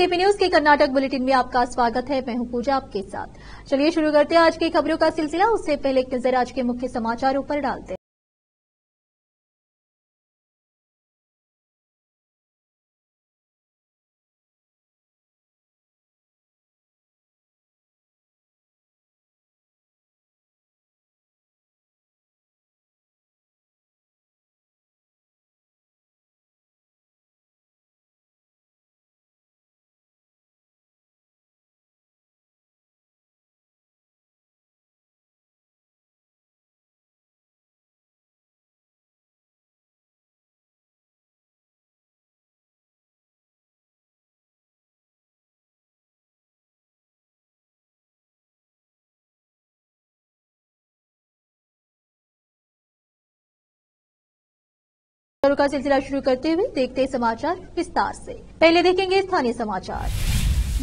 KP news के Karnataka bulletin में आपका स्वागत है। मैं हूं पूजा आपके साथ। चलिए शुरू करते हैं आज की खबरों का सिलसिला। उससे पहले एक नजर आज के मुख्य समाचारों पर डालते हैं। खबरों का सिलसिला शुरू करते हुए देखते हैं समाचार विस्तार से। पहले देखेंगे स्थानीय समाचार।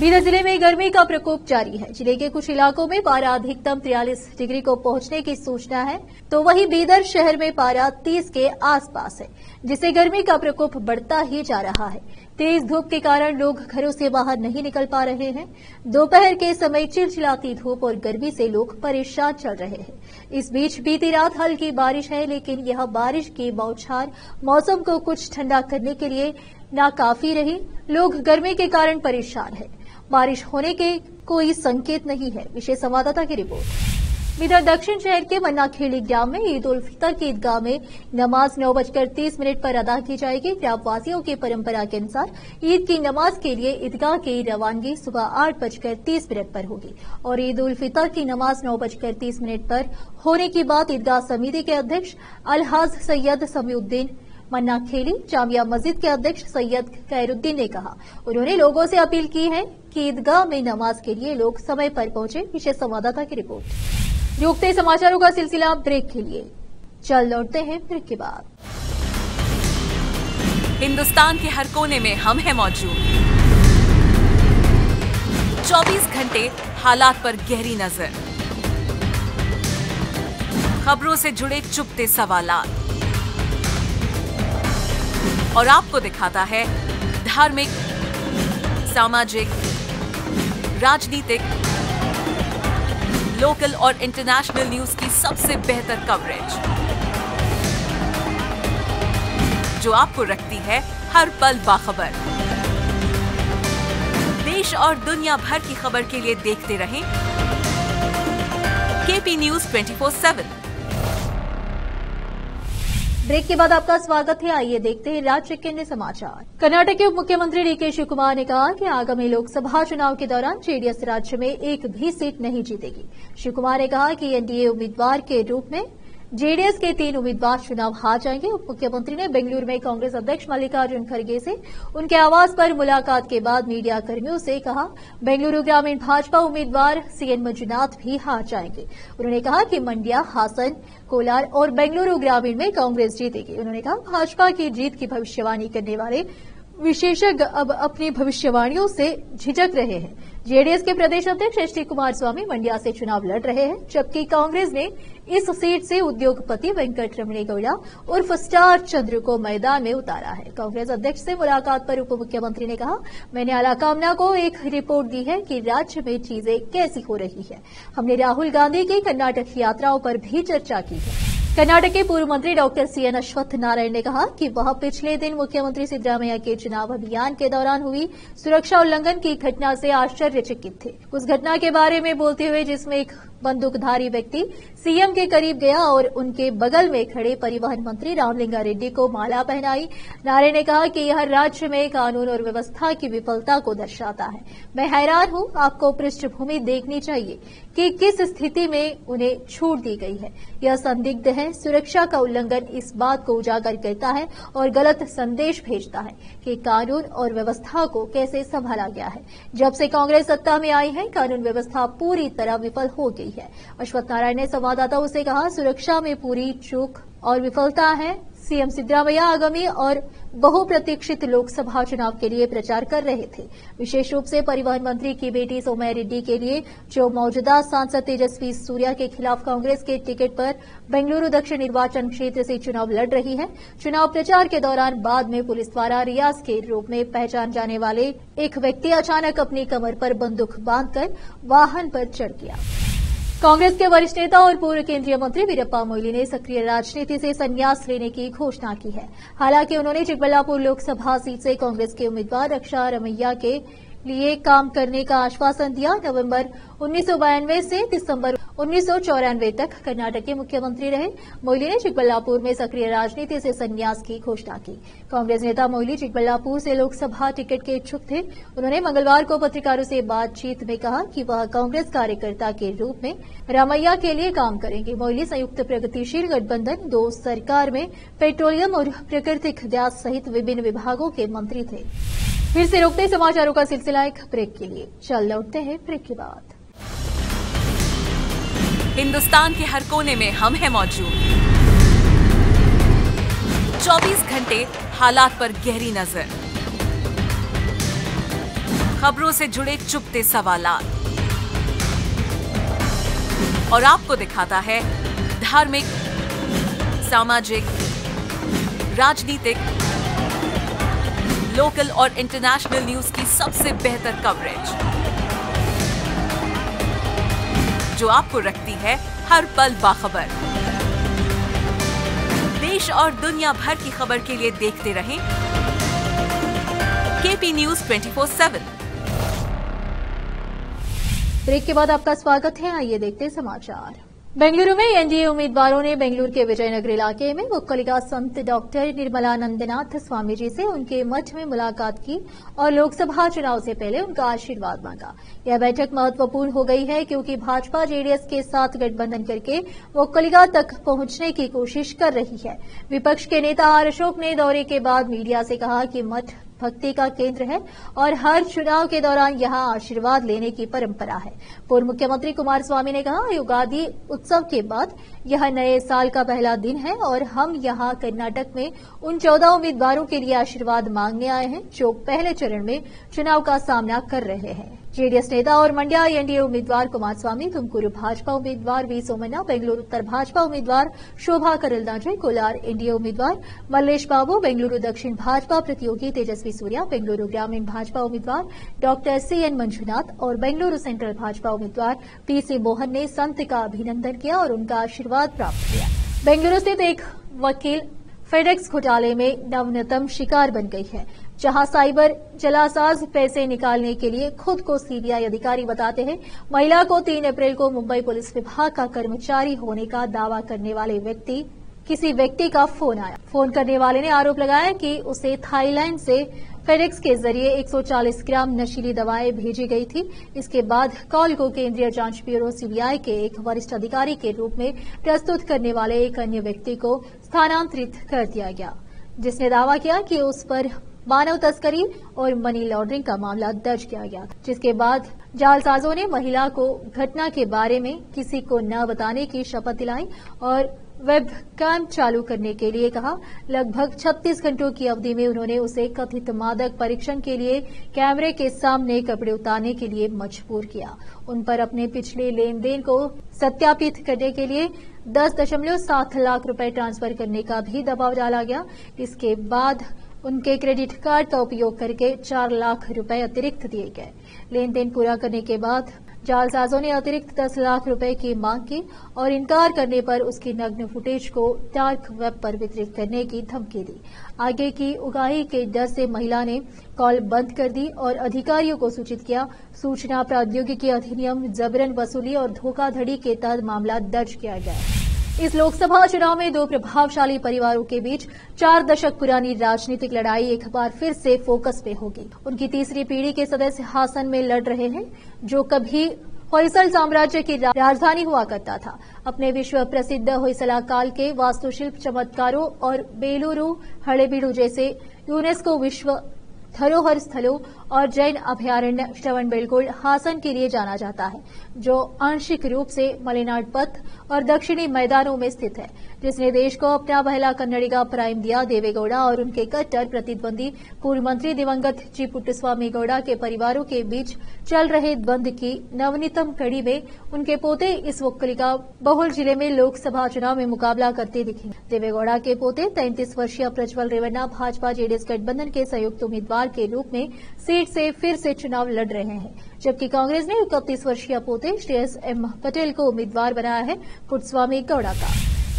बीदर जिले में गर्मी का प्रकोप जारी है। जिले के कुछ इलाकों में पारा अधिकतम 43 डिग्री को पहुंचने की सूचना है, तो वहीं बीदर शहर में पारा 30 के आसपास है, जिससे गर्मी का प्रकोप बढ़ता ही जा रहा है। तेज धूप के कारण लोग घरों से बाहर नहीं निकल पा रहे हैं। दोपहर के समय चिलचिलाती धूप और गर्मी से लोग परेशान चल रहे हैं। इस बीच बीती रात हल्की बारिश है, लेकिन यह बारिश की बौछार मौसम को कुछ ठंडा करने के लिए नाकाफी रही। लोग गर्मी के कारण परेशान हैं। बारिश होने के कोई संकेत नहीं है। विशेष संवाददाता की रिपोर्ट। इधर दक्षिण शहर के मन्नाखेड़ी ग्राम में ईद उल फितर की ईदगाह में नमाज 9:30 पर अदा की जाएगी। ग्रामवासियों की परंपरा के अनुसार ईद की नमाज के लिए ईदगाह की रवानगी सुबह 8:30 पर होगी और ईद उल फितर की नमाज 9:30 पर होने की बात ईदगाह समिति के अध्यक्ष अलहाज सैयद समीउद्दीन मन्नाखेड़ी जामिया मस्जिद के अध्यक्ष सैयद खैरुद्दीन ने कहा। उन्होंने लोगों से अपील की है कि ईदगाह में नमाज के लिए लोग समय पर पहुंचे। विशेष संवाददाता की रिपोर्ट। रोकते समाचारों का सिलसिला ब्रेक के लिए। चल लौटते हैं ब्रेक के बाद। हिंदुस्तान के हर कोने में हम हैं मौजूद। 24 घंटे हालात पर गहरी नजर, खबरों से जुड़े चुपते सवालात और आपको दिखाता है धार्मिक, सामाजिक, राजनीतिक, लोकल और इंटरनेशनल न्यूज की सबसे बेहतर कवरेज, जो आपको रखती है हर पल बाखबर। देश और दुनिया भर की खबर के लिए देखते रहें केपी न्यूज 24/7। ब्रेक के बाद आपका स्वागत है। आइए देखते हैं राज्य के अन्य समाचार। कर्नाटक के उप मुख्यमंत्री डीके शिवकुमार ने कहा कि आगामी लोकसभा चुनाव के दौरान जेडीएस राज्य में एक भी सीट नहीं जीतेगी। शिवकुमार ने कहा कि एनडीए उम्मीदवार के रूप में जेडीएस के 3 उम्मीदवार चुनाव हार जाएंगे। उप मुख्यमंत्री ने बेंगलुरु में कांग्रेस अध्यक्ष मल्लिकार्जुन खड़गे से उनके आवास पर मुलाकात के बाद मीडिया कर्मियों से कहा, बेंगलुरु ग्रामीण भाजपा उम्मीदवार सीएन मंजुनाथ भी हार जाएंगे। उन्होंने कहा कि मंड्या, हासन, कोलार और बेंगलुरु ग्रामीण में कांग्रेस जीतेगी। उन्होंने कहा, भाजपा की जीत की भविष्यवाणी करने वाले विशेषज्ञ अब अपनी भविष्यवाणियों से झिझक रहे हैं। जेडीएस के प्रदेश अध्यक्ष एचडी कुमारस्वामी मंड्या से चुनाव लड़ रहे हैं, जबकि कांग्रेस ने इस सीट से उद्योगपति वेंकट रमणेगौड़ा उर्फ स्टार चंद्र को मैदान में उतारा है। कांग्रेस अध्यक्ष से मुलाकात पर उप मुख्यमंत्री ने कहा, मैंने आलाकामना को एक रिपोर्ट दी है कि राज्य में चीजें कैसी हो रही है। हमने राहुल गांधी की कर्नाटक यात्राओं पर भी चर्चा की है। कर्नाटक के पूर्व मंत्री डॉक्टर सीएन अश्वत्थ नारायण ने कहा कि वह पिछले दिन मुख्यमंत्री सिद्धरामैया के चुनाव अभियान के दौरान हुई सुरक्षा उल्लंघन की घटना से आश्चर्यचकित थे। उस घटना के बारे में बोलते हुए, जिसमें एक बंदूकधारी व्यक्ति सीएम के करीब गया और उनके बगल में खड़े परिवहन मंत्री रामलिंगा रेड्डी को माला पहनाई, नारायण ने कहा कि यह राज्य में कानून और व्यवस्था की विफलता को दर्शाता है। मैं हैरान हूं, आपको पृष्ठभूमि देखनी चाहिए कि किस स्थिति में उन्हें छूट दी गई है। यह संदिग्ध है। सुरक्षा का उल्लंघन इस बात को उजागर करता है और गलत संदेश भेजता है कि कानून और व्यवस्था को कैसे संभाला गया है। जब से कांग्रेस सत्ता में आई है, कानून व्यवस्था पूरी तरह विफल हो गई है। अश्वत्थ नारायण ने संवाददाताओं से कहा, सुरक्षा में पूरी चूक और विफलता है। सीएम सिद्धरामैया आगामी और बहुप्रतीक्षित लोकसभा चुनाव के लिए प्रचार कर रहे थे। विशेष रूप से परिवहन मंत्री की बेटी सौम्या रेड्डी के लिए, जो मौजूदा सांसद तेजस्वी सूर्या के खिलाफ कांग्रेस के टिकट पर बेंगलुरु दक्षिण निर्वाचन क्षेत्र से चुनाव लड़ रही है। चुनाव प्रचार के दौरान बाद में पुलिस द्वारा रियाज के रूप में पहचान जाने वाले एक व्यक्ति अचानक अपनी कमर पर बंदूक बांधकर वाहन पर चढ़ गया। कांग्रेस के वरिष्ठ नेता और पूर्व केंद्रीय मंत्री वीरप्पा मोइली ने सक्रिय राजनीति से संन्यास लेने की घोषणा की है। हालांकि उन्होंने चिकबल्लापुर लोकसभा सीट से कांग्रेस के उम्मीदवार रक्षा रमैया के लिए काम करने का आश्वासन दिया। नवंबर 1992 से दिसंबर 1994 तक कर्नाटक के मुख्यमंत्री रहे मोइली ने चिकबल्लापुर में सक्रिय राजनीति से संन्यास की घोषणा की। कांग्रेस नेता मोइली चिकबल्लापुर से लोकसभा टिकट के इच्छुक थे। उन्होंने मंगलवार को पत्रकारों से बातचीत में कहा कि वह कांग्रेस कार्यकर्ता के रूप में रामैया के लिए काम करेंगे। मोइली संयुक्त प्रगतिशील गठबंधन 2 सरकार में पेट्रोलियम और प्राकृतिक गैस सहित विभिन्न विभागों के मंत्री थे। फिर से रोकते समाचारों का सिलसिला एक ब्रेक के लिए। चल लौटते हैं ब्रेक के बाद। हिंदुस्तान के हर कोने में हम हैं मौजूद। 24 घंटे हालात पर गहरी नजर, खबरों से जुड़े चुपते सवालात, और आपको दिखाता है धार्मिक, सामाजिक, राजनीतिक, लोकल और इंटरनेशनल न्यूज की सबसे बेहतर कवरेज, जो आपको रखती है हर पल बाखबर। देश और दुनिया भर की खबर के लिए देखते रहें केपी न्यूज 24/7। ब्रेक के बाद आपका स्वागत है। आइए देखते हैं समाचार। बेंगलुरु में एनडीए उम्मीदवारों ने बेंगलुरु के विजयनगर इलाके में वक्कलिका संत डॉक्टर निर्मलानंदनाथ स्वामी जी से उनके मठ में मुलाकात की और लोकसभा चुनाव से पहले उनका आशीर्वाद मांगा। यह बैठक महत्वपूर्ण हो गई है क्योंकि भाजपा जेडीएस के साथ गठबंधन करके वक्कलिका तक पहुंचने की कोशिश कर रही है। विपक्ष के नेता आर अशोक ने दौरे के बाद मीडिया से कहा कि मठ भक्ति का केंद्र है और हर चुनाव के दौरान यहां आशीर्वाद लेने की परंपरा है। पूर्व मुख्यमंत्री कुमारस्वामी ने कहा, युगादि उत्सव के बाद यह नए साल का पहला दिन है और हम यहां कर्नाटक में उन 14 उम्मीदवारों के लिए आशीर्वाद मांगने आए हैं जो पहले चरण में चुनाव का सामना कर रहे हैं। जेडीएस नेता और मंड्या एनडीए उम्मीदवार कुमारस्वामी, तुमकुरू भाजपा उम्मीदवार वी सोमन्ना, बेंगलुरु उत्तर भाजपा उम्मीदवार शोभा करलदाजे, कोलार एनडीए उम्मीदवार मल्लेश बाबू, बेंगलुरु दक्षिण भाजपा प्रतियोगी तेजस्वी सूर्या, बेंगलुरु ग्रामीण भाजपा उम्मीदवार डॉक्टर सीएन मंजुनाथ और बेंगलुरु सेंट्रल भाजपा उम्मीदवार पीसी मोहन ने संत का अभिनंदन किया और उनका आशीर्वाद प्राप्त किया। बेंगलुरु स्थित एक वकील फेडेक्स घोटाले में नवनतम शिकार बन गई है, जहां साइबर जालसाज पैसे निकालने के लिए खुद को सीबीआई अधिकारी बताते हैं। महिला को 3 अप्रैल को मुंबई पुलिस विभाग का कर्मचारी होने का दावा करने वाले किसी व्यक्ति का फोन आया। फोन करने वाले ने आरोप लगाया कि उसे थाईलैंड से फेडेक्स के जरिए 140 ग्राम नशीली दवाएं भेजी गई थी। इसके बाद कॉल को केंद्रीय जांच ब्यूरो सीबीआई के एक वरिष्ठ अधिकारी के रूप में प्रस्तुत करने वाले एक अन्य व्यक्ति को स्थानांतरित कर दिया गया, जिसने दावा किया कि उस पर मानव तस्करी और मनी लॉन्ड्रिंग का मामला दर्ज किया गया, जिसके बाद जालसाजों ने महिला को घटना के बारे में किसी को न बताने की शपथ दिलाई और वेबकैम चालू करने के लिए कहा। लगभग 36 घंटों की अवधि में उन्होंने उसे कथित मादक परीक्षण के लिए कैमरे के सामने कपड़े उतारने के लिए मजबूर किया। उन पर अपने पिछले लेन देन को सत्यापित करने के लिए 10.7 लाख रुपए ट्रांसफर करने का भी दबाव डाला गया। इसके बाद उनके क्रेडिट कार्ड का उपयोग करके 4 लाख रुपए अतिरिक्त दिए गए। लेन देन पूरा करने के बाद जालसाजों ने अतिरिक्त 10 लाख रुपए की मांग की और इनकार करने पर उसकी नग्न फुटेज को डार्क वेब पर वितरित करने की धमकी दी। आगे की उगाही के डर से महिला ने कॉल बंद कर दी और अधिकारियों को सूचित किया। सूचना प्रौद्योगिकी अधिनियम जबरन वसूली और धोखाधड़ी के तहत मामला दर्ज किया गया। इस लोकसभा चुनाव में 2 प्रभावशाली परिवारों के बीच 4 दशक पुरानी राजनीतिक लड़ाई एक बार फिर से फोकस में होगी। उनकी तीसरी पीढ़ी के सदस्य हासन में लड़ रहे हैं, जो कभी होयसल साम्राज्य की राजधानी हुआ करता था। अपने विश्व प्रसिद्ध होयसला काल के वास्तुशिल्प चमत्कारों और बेलूरू हड़ेबीडू जैसे यूनेस्को विश्व धरोहर स्थलों और जैन अभयारण्य श्रवणबेलगोल हासन के लिए जाना जाता है, जो आंशिक रूप से मलेनाड पथ और दक्षिणी मैदानों में स्थित है, जिसने देश को अपना पहला कन्नडिगा प्राइम दिया। देवेगौड़ा और उनके कट्टर प्रतिद्वंदी पूर्व मंत्री दिवंगत जी पुट्टस्वामी गौड़ा के परिवारों के बीच चल रहे द्वंद्व की नवनीतम कड़ी में उनके पोते इस वक्कलिका बहुल जिले में लोकसभा चुनाव में मुकाबला करते दिखे। देवेगौड़ा के पोते 33 वर्षीय प्रज्वल रेवन्ना भाजपा जेडीएस गठबंधन के संयुक्त उम्मीदवार के रूप में सीट से फिर से चुनाव लड़ रहे हैं, जबकि कांग्रेस ने 31 वर्षीय पोते श्रेयस एम पटेल को उम्मीदवार बनाया है। पुट्टस्वामी गौड़ा का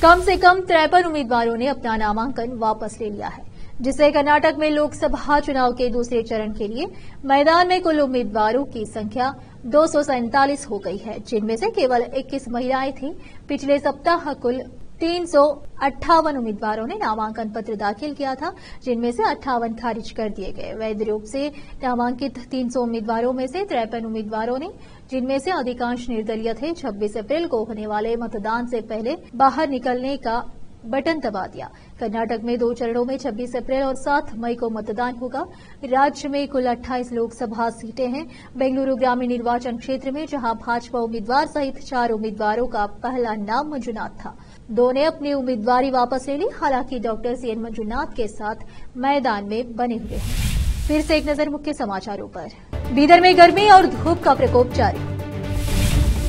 कम से कम 53 उम्मीदवारों ने अपना नामांकन वापस ले लिया है, जिससे कर्नाटक में लोकसभा चुनाव के दूसरे चरण के लिए मैदान में कुल उम्मीदवारों की संख्या 247 हो गई है, जिनमें से केवल 21 महिलाएं थीं। पिछले सप्ताह कुल 358 उम्मीदवारों ने नामांकन पत्र दाखिल किया था, जिनमें से 58 खारिज कर दिए गए। वैध रूप से नामांकित 300 उम्मीदवारों में से 53 उम्मीदवारों ने, जिनमें से अधिकांश निर्दलीय थे, 26 अप्रैल को होने वाले मतदान से पहले बाहर निकलने का बटन दबा दिया। कर्नाटक में 2 चरणों में 26 अप्रैल और 7 मई को मतदान होगा। राज्य में कुल 28 लोकसभा सीटें हैं। बेंगलुरु ग्रामीण निर्वाचन क्षेत्र में, जहां भाजपा उम्मीदवार सहित 4 उम्मीदवारों का पहला नाम मंजुनाथ था, 2 ने अपनी उम्मीदवारी वापस ले ली। हालांकि डॉक्टर सीएन मंजुनाथ के साथ मैदान में बने हुए हैं। फिर से एक नजर मुख्य समाचारों पर। बीदर में गर्मी और धूप का प्रकोप जारी।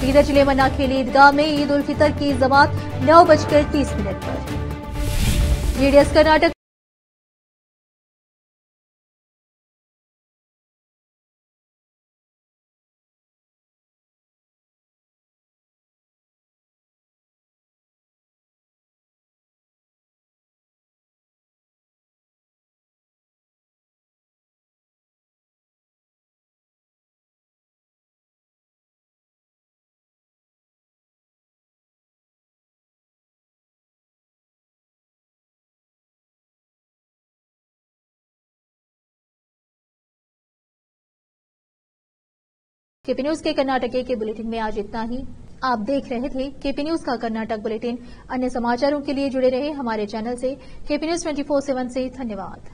बीदर जिले मन्ना खेली ईदगाह में ईद उल फितर की जमात 9:30 पर। जेडीएस कर्नाटक केपी न्यूज के कर्नाटक के बुलेटिन में आज इतना ही। आप देख रहे थे केपी न्यूज का कर्नाटक बुलेटिन। अन्य समाचारों के लिए जुड़े रहे हमारे चैनल से। केपी न्यूज 24/7 से धन्यवाद।